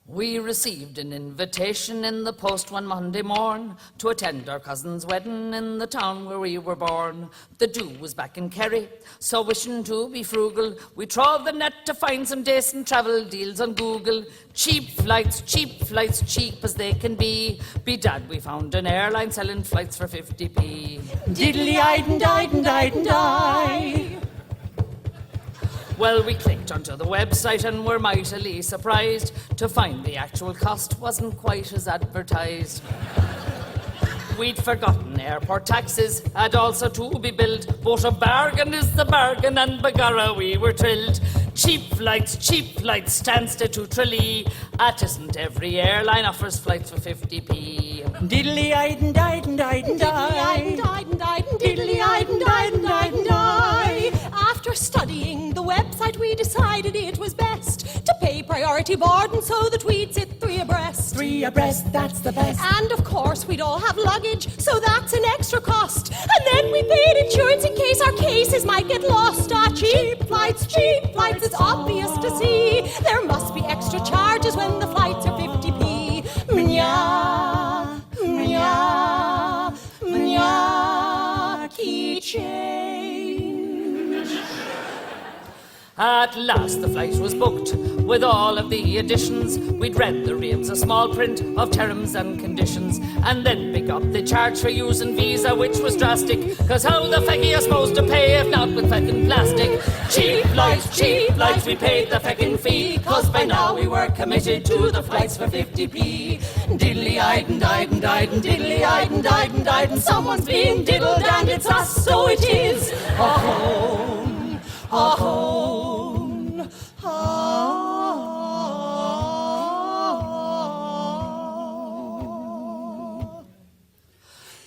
We received an invitation in the post one Monday morn to attend our cousin's wedding in the town where we were born. The do was back in Kerry, so wishing to be frugal, we trod the net to find some decent travel deals on Google. Cheap flights, cheap as they can be. Bedad, we found an airline selling flights for 50p. Diddly-eyed and died and died and died. Well, we clicked onto the website and were mightily surprised to find the actual cost wasn't quite as advertised. We'd forgotten airport taxes had also to be billed, but a bargain is the bargain, and begorra we were thrilled. Cheap flights, stands to Tralee. At isn't every airline offers flights for 50p. Diddly-eyed and died and died and died. Diddly-eyed and died and died and died. After studying the website, we decided it was best to pay priority boarding so that we'd sit three abreast. Three abreast, that's the best. And of course, we'd all have luggage, so that's an extra cost. And then we paid insurance in case our cases might get lost. Cheap flights, it's obvious to see. There must be extra charges when the flights are 50p. Mnya, mnya, mnya, key change. At last the flight was booked with all of the additions. We'd read the reams of small print of terms and conditions, and then pick up the charge for using Visa, which was drastic, cause how the feck are you supposed to pay if not with feckin' plastic? Cheap flights, we paid the feckin' fee, cause by now we were committed to the flights for 50p. Diddly-eyed and died and died and diddly-eyed and died and died, and someone's being diddled and it's us, so it is. A-hone, a-hone, a-hone.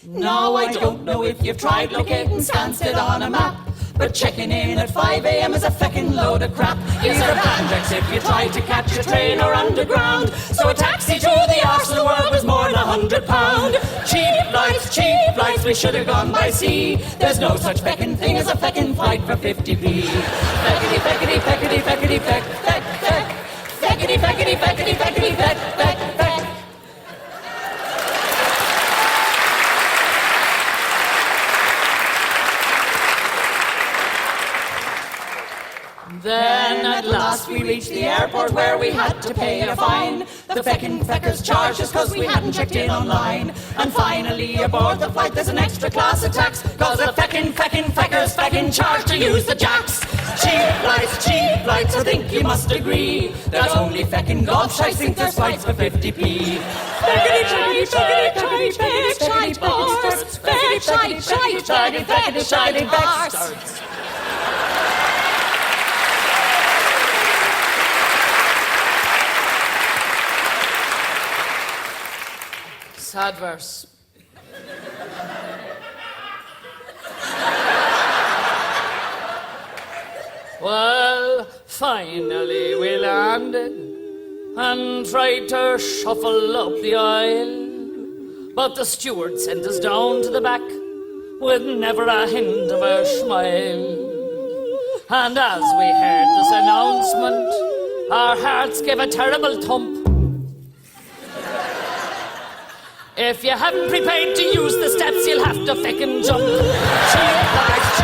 Now I don't know if you've tried locating Stansted on a map, but checking in at 5 a.m. is a feckin' load of crap. These are bandits if you try to catch a train or underground, so a taxi to the arse of the world was more than £100. Cheap flights, we should have gone by sea. There's no such feckin' thing as a feckin' flight for 50p. Feckity, feckity, feckity, feckity, feck, feck, feck. Feckity, feckity, feckity, feckity, feck, feck, feck. Then at last we reached the airport where we had to pay a fine. The feckin' feckers charged us cause we hadn't checked in online. And finally aboard the flight there's an extra class of tax, cause the feckin' feckers feckin' charged to use the jacks. Cheap flights, I think you must agree that only feckin' golf shites think there's flights for 50p. Feckity shite, feckity shite, horse, feckity shite, feckity shite, horse. Sad verse. Well, finally we landed and tried to shuffle up the aisle, but the steward sent us down to the back with never a hint of a smile. And as we heard this announcement, our hearts gave a terrible thump. If you haven't prepared to use the steps, you'll have to feckin' jump. Cheap flights,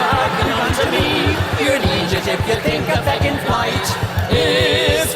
are harking on to me. You're an idiot if you think a feckin' flight is